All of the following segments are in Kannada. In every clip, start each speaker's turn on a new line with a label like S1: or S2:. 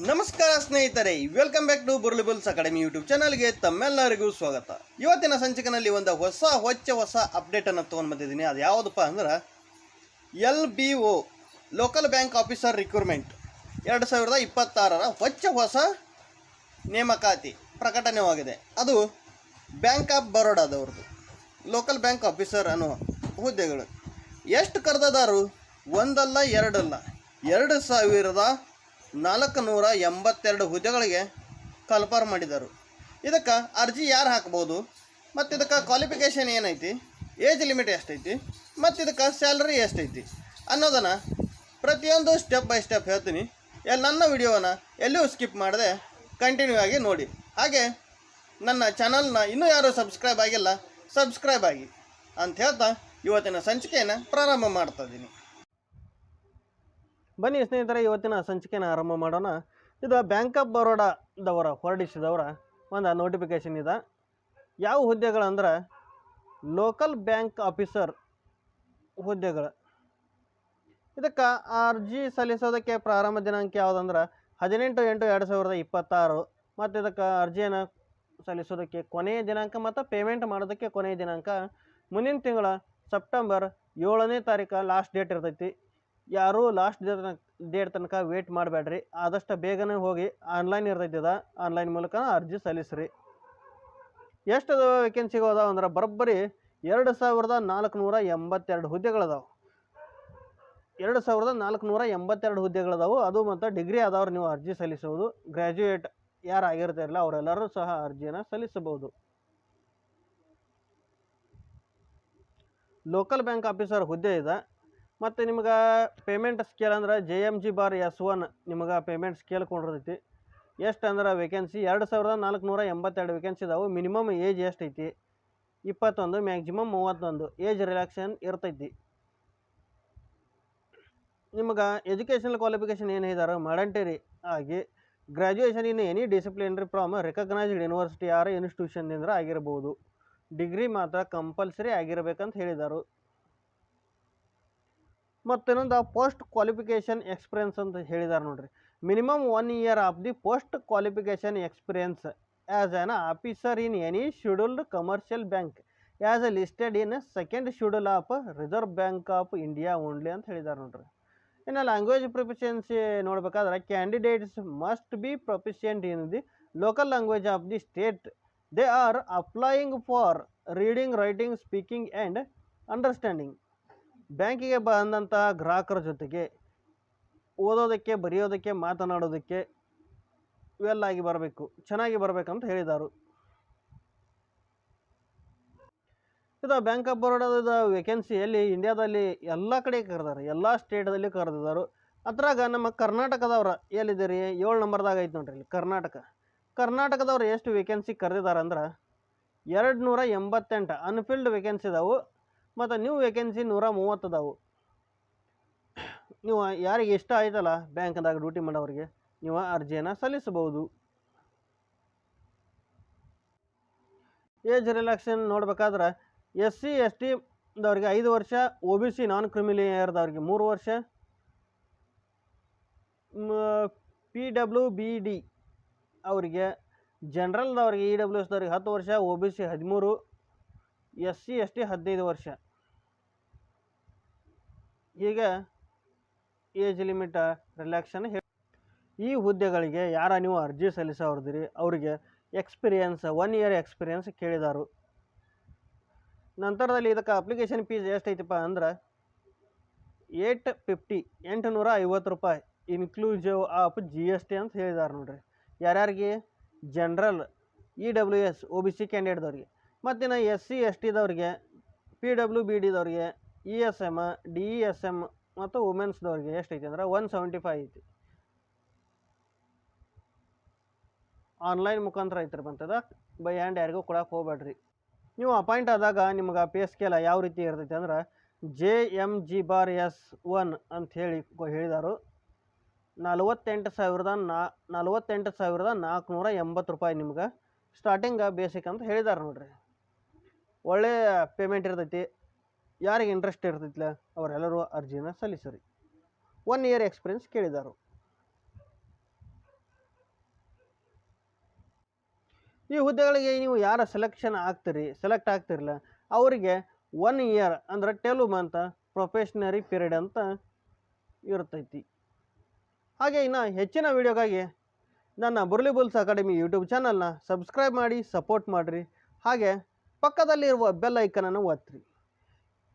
S1: ನಮಸ್ಕಾರ ಸ್ನೇಹಿತರೆ, ವೆಲ್ಕಮ್ ಬ್ಯಾಕ್ ಟು ಬುರ್ಲಿಬಲ್ಸ್ ಅಕಾಡೆಮಿ ಯೂಟ್ಯೂಬ್ ಚಾನಲ್ಗೆ ತಮ್ಮೆಲ್ಲರಿಗೂ ಸ್ವಾಗತ. ಇವತ್ತಿನ ಸಂಚಿಕೆಯಲ್ಲಿ ಒಂದು ಹೊಸ ಅಪ್ಡೇಟನ್ನು ತೊಗೊಂಡು ಬಂದಿದ್ದೀನಿ. ಅದು ಯಾವುದಪ್ಪ ಅಂದ್ರೆ LBO local bank officer recruitment 2026 ಹೊಸ ನೇಮಕಾತಿ ಪ್ರಕಟಣೆಯಾಗಿದೆ. ಅದು ಬ್ಯಾಂಕ್ ಆಫ್ ಬರೋಡಾದವ್ರದ್ದು ಲೋಕಲ್ ಬ್ಯಾಂಕ್ ಆಫೀಸರ್ ಅನ್ನೋ ಹುದ್ದೆಗಳು. ಎಷ್ಟು ಕರೆದದಾರು? ಒಂದಲ್ಲ ಎರಡಲ್ಲ, 2482 ಹುದ್ದೆಗಳಿಗೆ ಕಲ್ಪರ್ ಮಾಡಿದರು. ಇದಕ್ಕೆ ಅರ್ಜಿ ಯಾರು ಹಾಕ್ಬೋದು, ಮತ್ತು ಇದಕ್ಕೆ ಕ್ವಾಲಿಫಿಕೇಷನ್ ಏನೈತಿ, ಏಜ್ ಲಿಮಿಟ್ ಎಷ್ಟೈತಿ, ಮತ್ತು ಇದಕ್ಕೆ ಸ್ಯಾಲ್ರಿ ಎಷ್ಟೈತಿ ಅನ್ನೋದನ್ನು ಪ್ರತಿಯೊಂದು ಸ್ಟೆಪ್ ಬೈ ಸ್ಟೆಪ್ ಹೇಳ್ತೀನಿ. ನನ್ನ ವಿಡಿಯೋನ ಎಲ್ಲೂ ಸ್ಕಿಪ್ ಮಾಡದೆ ಕಂಟಿನ್ಯೂ ಆಗಿ ನೋಡಿ. ಹಾಗೆ ನನ್ನ ಚಾನಲ್ನ ಇನ್ನೂ ಯಾರು ಸಬ್ಸ್ಕ್ರೈಬ್ ಆಗಿಲ್ಲ, ಸಬ್ಸ್ಕ್ರೈಬ್ ಆಗಿ ಅಂತ ಹೇಳ್ತಾ ಇವತ್ತಿನ ಸಂಚಿಕೆಯನ್ನು ಪ್ರಾರಂಭ ಮಾಡ್ತಾ ಇದ್ದೀನಿ. ಬನ್ನಿ ಸ್ನೇಹಿತರೆ, ಇವತ್ತಿನ ಸಂಚಿಕೆನ ಆರಂಭ ಮಾಡೋಣ. ಇದು ಬ್ಯಾಂಕ್ ಆಫ್ ಬರೋಡಾದವರ ಹೊರಡಿಸಿದವರ ಒಂದು ನೋಟಿಫಿಕೇಷನ್ ಇದೆ. ಯಾವ ಹುದ್ದೆಗಳಂದ್ರೆ ಲೋಕಲ್ ಬ್ಯಾಂಕ್ ಆಫೀಸರ್ ಹುದ್ದೆಗಳು. ಇದಕ್ಕೆ ಅರ್ಜಿ ಸಲ್ಲಿಸೋದಕ್ಕೆ ಪ್ರಾರಂಭ ದಿನಾಂಕ ಯಾವುದಂದ್ರೆ 18/8/2026. ಮತ್ತು ಇದಕ್ಕೆ ಅರ್ಜಿಯನ್ನು ಸಲ್ಲಿಸೋದಕ್ಕೆ ಕೊನೆಯ ದಿನಾಂಕ ಮತ್ತು ಪೇಮೆಂಟ್ ಮಾಡೋದಕ್ಕೆ ಕೊನೆಯ ದಿನಾಂಕ ಮುಂದಿನ ತಿಂಗಳ ಸೆಪ್ಟೆಂಬರ್ 7ನೇ ತಾರೀಕು ಲಾಸ್ಟ್ ಡೇಟ್ ಇರ್ತೈತಿ. ಯಾರೂ ಲಾಸ್ಟ್ ಡೇಟ್ ತನಕ ವೇಟ್ ಮಾಡಬೇಡ್ರಿ, ಆದಷ್ಟು ಬೇಗನೆ ಹೋಗಿ ಆನ್ಲೈನ್ ಇರ್ತೈತಿದ, ಆನ್ಲೈನ್ ಮೂಲಕ ಅರ್ಜಿ ಸಲ್ಲಿಸ್ರಿ. ಎಷ್ಟು ವೇಕೆನ್ಸಿಗಳು ಅದಾವೆ ಅಂದ್ರೆ ಬರೋಬ್ಬರಿ 2482 ಹುದ್ದೆಗಳದಾವೆ. 2482 ಹುದ್ದೆಗಳದಾವು. ಅದು ಮತ್ತು ಡಿಗ್ರಿ ಆದವ್ರು ನೀವು ಅರ್ಜಿ ಸಲ್ಲಿಸುವುದು. ಗ್ರ್ಯಾಜುಯೇಟ್ ಯಾರು ಆಗಿರ್ತಾರಲ್ಲ ಅವರೆಲ್ಲರೂ ಸಹ ಅರ್ಜಿಯನ್ನು ಸಲ್ಲಿಸಬಹುದು. ಲೋಕಲ್ ಬ್ಯಾಂಕ್ ಆಫೀಸರ್ ಹುದ್ದೆ ಇದೆ. ಮತ್ತು ನಿಮ್ಗೆ ಪೇಮೆಂಟ್ ಸ್ಕೇಲ್ ಅಂದ್ರೆ JMG/S1 ನಿಮಗೆ ಪೇಮೆಂಟ್ ಸ್ಕೇಲ್ ಕೊಂಡಿರ್ತೈತಿ. ಎಷ್ಟು ಅಂದ್ರೆ ವೇಕೆನ್ಸಿ 2482 ವೇಕೆನ್ಸಿ ಇದಾವೆ. ಮಿನಿಮಮ್ ಏಜ್ ಎಷ್ಟೈತಿ? 21, ಮ್ಯಾಕ್ಸಿಮಮ್ 31 ಏಜ್ ರಿಲ್ಯಾಕ್ಸೇಷನ್ ಇರ್ತೈತಿ. ನಿಮ್ಗೆ ಎಜುಕೇಷನಲ್ ಕ್ವಾಲಿಫಿಕೇಷನ್ ಏನು ಹೇಳಿದಾರೆ? ಮಾಡಂಟರಿ ಆಗಿ graduation in any disciplinary from recognised university or ಇನ್ಸ್ಟಿಟ್ಯೂಷನ್ನಿಂದ ಆಗಿರ್ಬೋದು. ಡಿಗ್ರಿ ಮಾತ್ರ ಕಂಪಲ್ಸರಿ ಆಗಿರ್ಬೇಕಂತ ಹೇಳಿದರು. ಮತ್ತು ಇನ್ನೊಂದು ಪೋಸ್ಟ್ ಕ್ವಾಲಿಫಿಕೇಷನ್ ಎಕ್ಸ್ಪೀರಿಯನ್ಸ್ ಅಂತ ಹೇಳಿದ್ದಾರೆ ನೋಡ್ರಿ. Minimum 1 year of the post qualification experience as on officer in any scheduled commercial bank as A listed in second schedule of reserve bank of India only ಅಂತ ಹೇಳಿದ್ದಾರೆ ನೋಡ್ರಿ. ಇನ್ನು ಲ್ಯಾಂಗ್ವೇಜ್ ಪ್ರೊಫಿಷಿಯನ್ಸಿ ನೋಡ್ಬೇಕಾದ್ರೆ candidates must be proficient in the local language of the state they are applying for reading, writing, speaking and understanding. ಬ್ಯಾಂಕಿಗೆ ಬಂದಂಥ ಗ್ರಾಹಕರ ಜೊತೆಗೆ ಓದೋದಕ್ಕೆ, ಬರೆಯೋದಕ್ಕೆ, ಮಾತನಾಡೋದಕ್ಕೆ ಇವೆಲ್ಲ ಆಗಿ ಬರಬೇಕು, ಚೆನ್ನಾಗಿ ಬರಬೇಕಂತ ಹೇಳಿದರು. ಇದು ಬ್ಯಾಂಕ್ ಆಫ್ ಬರೋಡಾದ ವೇಕೆನ್ಸಿಯಲ್ಲಿ ಇಂಡಿಯಾದಲ್ಲಿ ಎಲ್ಲ ಕಡೆ ಕರೆದಾರೆ, ಎಲ್ಲ ಸ್ಟೇಟ್ದಲ್ಲಿ ಕರೆದಿದ್ದಾರೆ. ಅದ್ರಾಗ ನಮ್ಮ ಕರ್ನಾಟಕದವ್ರು ಎಲ್ಲಿದ್ದೀರಿ? 7 ನಂಬರ್ದಾಗ ಐತೆ ನೋಡ್ರಿ ಇಲ್ಲಿ ಕರ್ನಾಟಕದವ್ರು ಎಷ್ಟು ವೇಕೆನ್ಸಿ ಕರೆದಿದ್ದಾರೆ ಅಂದ್ರೆ 288 ಅನ್ಫಿಲ್ಡ್ ವೇಕೆನ್ಸಿ ಇದಾವೆ. ಮತ್ತು ನ್ಯೂ ವೇಕೆನ್ಸಿ 130 ಅದಾವು. ನೀವು ಯಾರಿಗೆ ಇಷ್ಟ ಆಯ್ತಲ್ಲ ಬ್ಯಾಂಕ್ದಾಗ ಡ್ಯೂಟಿ ಮಾಡೋರಿಗೆ ನೀವು ಅರ್ಜಿಯನ್ನು ಸಲ್ಲಿಸಬಹುದು. ಏಜ್ ರಿಲ್ಯಾಕ್ಸೇಷನ್ ನೋಡ್ಬೇಕಾದ್ರೆ SC ST ದವ್ರಿಗೆ 5 ವರ್ಷ, OBC ನಾನ್ ಕ್ರಿಮಿಲಿಯರ್ದವ್ರಿಗೆ 3 ವರ್ಷ, PWBD ಅವರಿಗೆ, ಜನರಲ್ದವ್ರಿಗೆ EWS ದವ್ರಿಗೆ 10 ವರ್ಷ, OBC 13, SC ST 15 ವರ್ಷ. ಈಗ ಏಜ್ ಲಿಮಿಟ್ ರಿಲ್ಯಾಕ್ಸೇಷನ್ ಈ ಹುದ್ದೆಗಳಿಗೆ ಯಾರ ನೀವು ಅರ್ಜಿ ಸಲ್ಲಿಸೋರ್ದಿರಿ ಅವರಿಗೆ ಎಕ್ಸ್ಪೀರಿಯನ್ಸ್ 1 ಇಯರ್ ಎಕ್ಸ್ಪೀರಿಯನ್ಸ್ ಕೇಳಿದಾರು. ನಂತರದಲ್ಲಿ ಇದಕ್ಕೆ ಅಪ್ಲಿಕೇಶನ್ ಫೀಸ್ ಎಷ್ಟೈತಪ್ಪ ಅಂದ್ರೆ 850 ರೂಪಾಯಿ ಇನ್ಕ್ಲೂಸಿವ್ ಆಫ್ GST ಅಂತ ಹೇಳಿದಾರೆ ನೋಡ್ರಿ. ಯಾರ್ಯಾರಿಗೆ? General, EWS OBC ಕ್ಯಾಂಡಿಡೇಟ್ದವ್ರಿಗೆ. ಮತ್ತಿನ್ನು SC ST ದವ್ರಿಗೆ, PWBDದವ್ರಿಗೆ, ESM, DESM ಮತ್ತು ವುಮೆನ್ಸ್ದವ್ರಿಗೆ ಎಷ್ಟೈತಿ ಅಂದ್ರೆ 175 ಐತಿ. ಆನ್ಲೈನ್ ಮುಖಾಂತರ ಐತ್ರಿ ಬಂತದ, ಬೈ ಹ್ಯಾಂಡ್ ಯಾರಿಗೂ ಕೊಡಕ್ಕೆ ಹೋಗ್ಬೇಡ್ರಿ. ನೀವು ಅಪಾಯಿಂಟ್ ಆದಾಗ ನಿಮ್ಗೆ ಪೇ ಸ್ಕೇಲ್ ಯಾವ ರೀತಿ ಇರ್ತೈತಿ ಅಂದ್ರೆ JMG/S1 ಅಂತ ಹೇಳಿದಾರು. 48,480 ರೂಪಾಯಿ ನಿಮ್ಗೆ ಸ್ಟಾರ್ಟಿಂಗ್ ಬೇಸಿಕ್ ಅಂತ ಹೇಳಿದಾರೆ ನೋಡ್ರಿ. ಒಳ್ಳೆ ಪೇಮೆಂಟ್ ಇರ್ತೈತಿ. ಯಾರಿಗೆ ಇಂಟ್ರೆಸ್ಟ್ ಇರ್ತೈತಿಲ್ಲ ಅವರೆಲ್ಲರೂ ಅರ್ಜಿನ ಸಲ್ಲಿಸರಿ. 1 ಇಯರ್ ಎಕ್ಸ್ಪೀರಿಯನ್ಸ್ ಕೇಳಿದರು. ಈ ಹುದ್ದೆಗಳಿಗೆ ನೀವು ಯಾರು ಸೆಲೆಕ್ಟ್ ಆಗ್ತಿರಲ್ಲ ಅವರಿಗೆ 1 ಇಯರ್ ಅಂದ್ರೆ 12 ಮಂತ್ ಪ್ರೊಫೆಷನರಿ ಪೀರಿಯಡ್ ಅಂತ ಇರ್ತೈತಿ. ಹಾಗೆ ಇನ್ನು ಹೆಚ್ಚಿನ ವಿಡಿಯೋಗಾಗಿ ನನ್ನ ಬುರ್ಲಿ ಬುಲ್ಸ್ ಅಕಾಡೆಮಿ ಯೂಟ್ಯೂಬ್ ಚಾನಲ್ನ ಸಬ್ಸ್ಕ್ರೈಬ್ ಮಾಡಿ ಸಪೋರ್ಟ್ ಮಾಡಿರಿ. ಹಾಗೆ ಪಕ್ಕದಲ್ಲಿರುವ ಬೆಲ್ ಐಕನನ್ನು ಒತ್ತಿರಿ.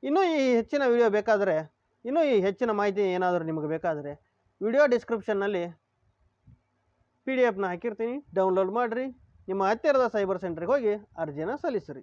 S1: ಇನ್ನೂ ಈ ಹೆಚ್ಚಿನ ವಿಡಿಯೋ ಬೇಕಾದರೆ, ಇನ್ನೂ ಈ ಹೆಚ್ಚಿನ ಮಾಹಿತಿ ಏನಾದರೂ ನಿಮಗೆ ಬೇಕಾದರೆ ವಿಡಿಯೋ ಡಿಸ್ಕ್ರಿಪ್ಷನ್ನಲ್ಲಿ PDF ಹಾಕಿರ್ತೀನಿ, ಡೌನ್ಲೋಡ್ ಮಾಡಿರಿ. ನಿಮ್ಮ ಹತ್ತಿರದ ಸೈಬರ್ ಸೆಂಟ್ರಿಗೆ ಹೋಗಿ ಅರ್ಜಿನ ಸಲ್ಲಿಸಿರಿ.